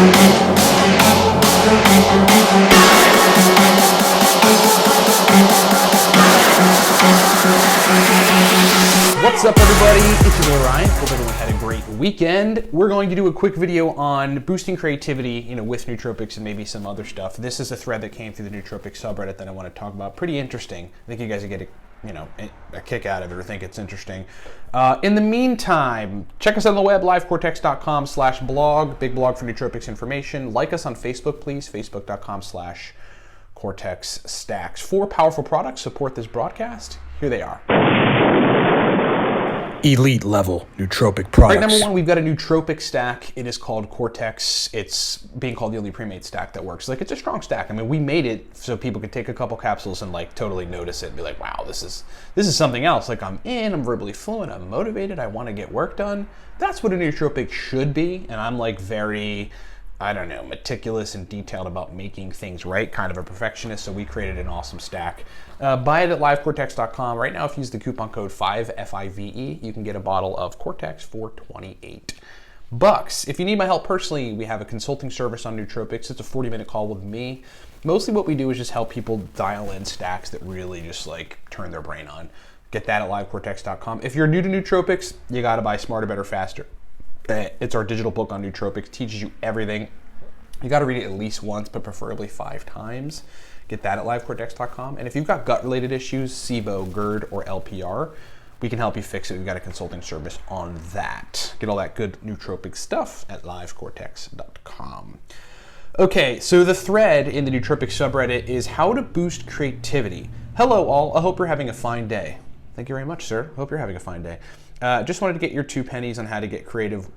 What's up, everybody? It's your boy Ryan. Hope everyone had a great weekend. We're going to do a quick video on boosting creativity, with nootropics and maybe some other stuff. This is a thread that came through the Nootropics subreddit that I want to talk about. Pretty interesting. I think you guys will get a kick out of it or think it's interesting. In the meantime, check us out on the web, livecortex.com/blog, big blog for nootropics information. Like us on Facebook, please, facebook.com/Cortex Stacks. 4 powerful products support this broadcast. Here they are. Elite level nootropic products. Right, number 1, we've got a nootropic stack. It is called Cortex. It's being called the only pre-made stack that works. It's a strong stack. I mean, we made it so people could take a couple capsules and totally notice it and be like, wow, this is something else. I'm verbally fluent, I'm motivated, I want to get work done. That's what a nootropic should be. And I'm very, meticulous and detailed about making things right, kind of a perfectionist, so we created an awesome stack. Buy it at livecortex.com. Right now, if you use the coupon code 5, F-I-V-E, you can get a bottle of Cortex for $28. If you need my help personally, we have a consulting service on nootropics. It's a 40-minute call with me. Mostly what we do is just help people dial in stacks that really just turn their brain on. Get that at livecortex.com. If you're new to nootropics, you gotta buy Smarter, Better, Faster. It's our digital book on nootropics. Teaches you everything. You got to read it at least once, but preferably 5 times. Get that at livecortex.com. And if you've got gut-related issues, SIBO, GERD, or LPR, we can help you fix it. We've got a consulting service on that. Get all that good nootropic stuff at livecortex.com. Okay, so the thread in the nootropic subreddit is how to boost creativity. Hello, all. I hope you're having a fine day. Thank you very much, sir. Hope you're having a fine day. Just wanted to get your 2 pennies on how to get creative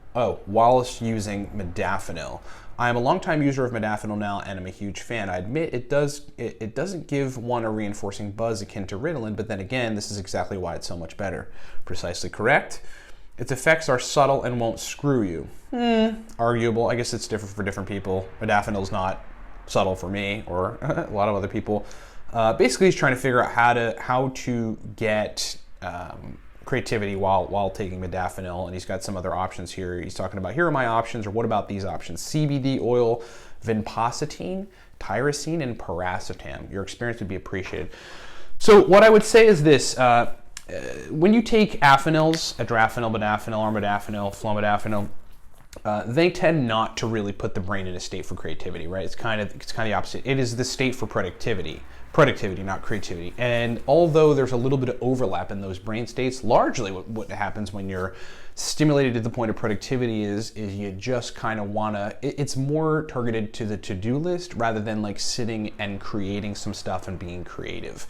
whilst using modafinil. I am a longtime user of modafinil now, and I'm a huge fan. I admit it doesn't give one a reinforcing buzz akin to Ritalin, but then again, this is exactly why it's so much better. Precisely correct. Its effects are subtle and won't screw you. Arguable. I guess it's different for different people. Modafinil's not subtle for me or a lot of other people. Basically, he's trying to figure out how to get creativity while taking modafinil, and he's got some other options here. He's talking about, here are my options, or what about these options? CBD oil, vinpocetine, tyrosine, and piracetam. Your experience would be appreciated. So what I would say is this: when you take affinils, adrafinil, modafinil, armodafinil, flomodafinil, they tend not to really put the brain in a state for creativity, right? It's kind of the opposite. It is the state for productivity, not creativity. And although there's a little bit of overlap in those brain states, largely what happens when you're stimulated to the point of productivity is you just kind of wanna, it's more targeted to the to-do list rather than sitting and creating some stuff and being creative.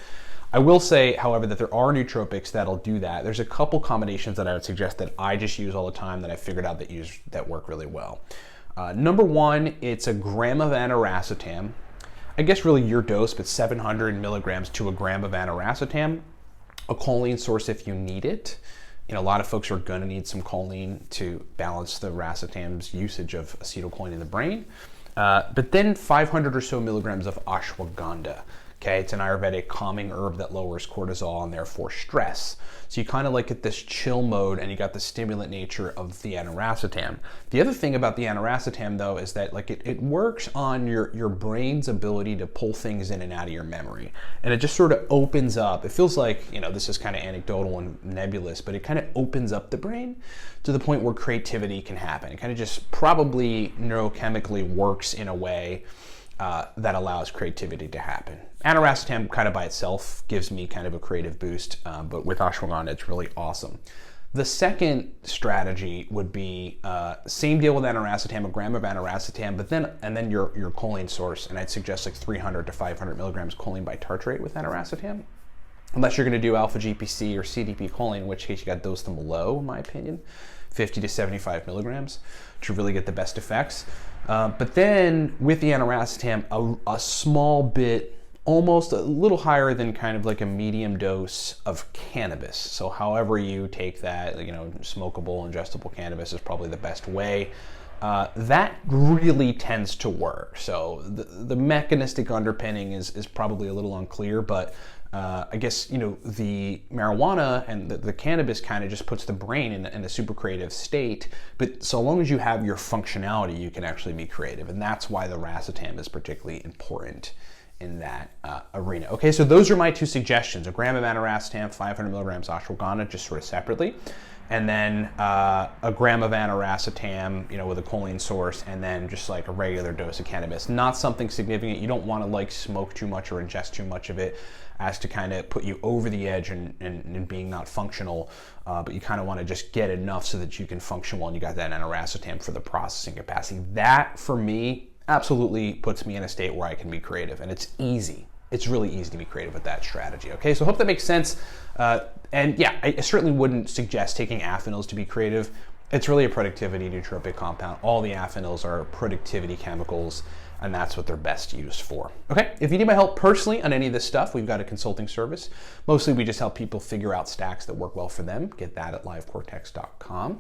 I will say, however, that there are nootropics that'll do that. There's a couple combinations that I would suggest that I just use all the time that I figured out that work really well. Number 1, it's a gram of ANIRACETAM. I guess really your dose, but 700 milligrams to a gram of ANIRACETAM. A choline source if you need it. A lot of folks are going to need some choline to balance the racetam's usage of acetylcholine in the brain. But then 500 or so milligrams of ashwagandha. Okay, it's an Ayurvedic calming herb that lowers cortisol and therefore stress. So you kind of get this chill mode, and you got the stimulant nature of the ANIRACETAM. The other thing about the ANIRACETAM though is that it works on your brain's ability to pull things in and out of your memory. And it just sort of opens up. It feels like, this is kind of anecdotal and nebulous, but it kind of opens up the brain to the point where creativity can happen. It kind of just probably neurochemically works in a way that allows creativity to happen. ANIRACETAM kind of by itself gives me kind of a creative boost, but with ashwagandha, it's really awesome. The second strategy would be same deal with ANIRACETAM, a gram of ANIRACETAM, and then your choline source, and I'd suggest 300 to 500 milligrams choline bitartrate with ANIRACETAM. Unless you're going to do alpha GPC or CDP choline, in which case you got to dose them low, in my opinion, 50 to 75 milligrams to really get the best effects. But then with the ANIRACETAM, a small bit, almost a little higher than kind of a medium dose of cannabis. So however you take that, smokable, ingestible cannabis is probably the best way. That really tends to work. So the mechanistic underpinning is probably a little unclear, but I guess, the marijuana and the cannabis kind of just puts the brain in a super creative state, but so long as you have your functionality, you can actually be creative. And that's why the racetam is particularly important in that arena. Okay, so those are my 2 suggestions: a gram of ANIRACETAM, 500 milligrams ashwagandha, just sort of separately, and then a gram of ANIRACETAM, with a choline source, and then just like a regular dose of cannabis. Not something significant. You don't want to like smoke too much or ingest too much of it as to kind of put you over the edge and being not functional, but you kind of want to just get enough so that you can function well, and you got that ANIRACETAM for the processing capacity. That, for me, absolutely puts me in a state where I can be creative, and it's easy. It's really easy to be creative with that strategy. Okay, so I hope that makes sense. And yeah, I certainly wouldn't suggest taking Affinils to be creative. It's really a productivity nootropic compound. All the Affinils are productivity chemicals, and that's what they're best used for. Okay, if you need my help personally on any of this stuff, we've got a consulting service. Mostly we just help people figure out stacks that work well for them. Get that at livecortex.com.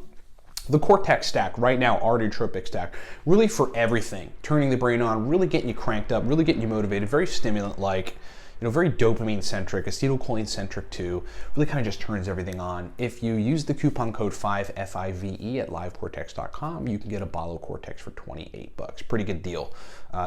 The Cortex stack right now, our nootropic stack, really for everything. Turning the brain on, really getting you cranked up, really getting you motivated, very stimulant-like, very dopamine-centric, acetylcholine-centric too. Really kind of just turns everything on. If you use the coupon code 5 FIVE at livecortex.com, you can get a bottle of Cortex for $28. Pretty good deal.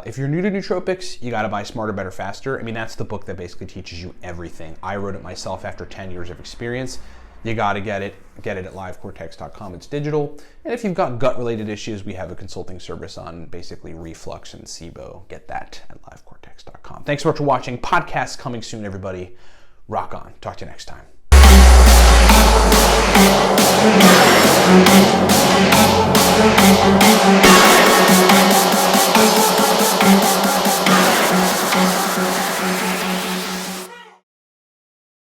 If you're new to nootropics, you got to buy Smarter, Better, Faster. I mean, that's the book that basically teaches you everything. I wrote it myself after 10 years of experience. You got to get it at livecortex.com. It's digital. And if you've got gut-related issues, we have a consulting service on basically reflux and SIBO. Get that at livecortex.com. Thanks so much for watching. Podcast coming soon, everybody. Rock on. Talk to you next time.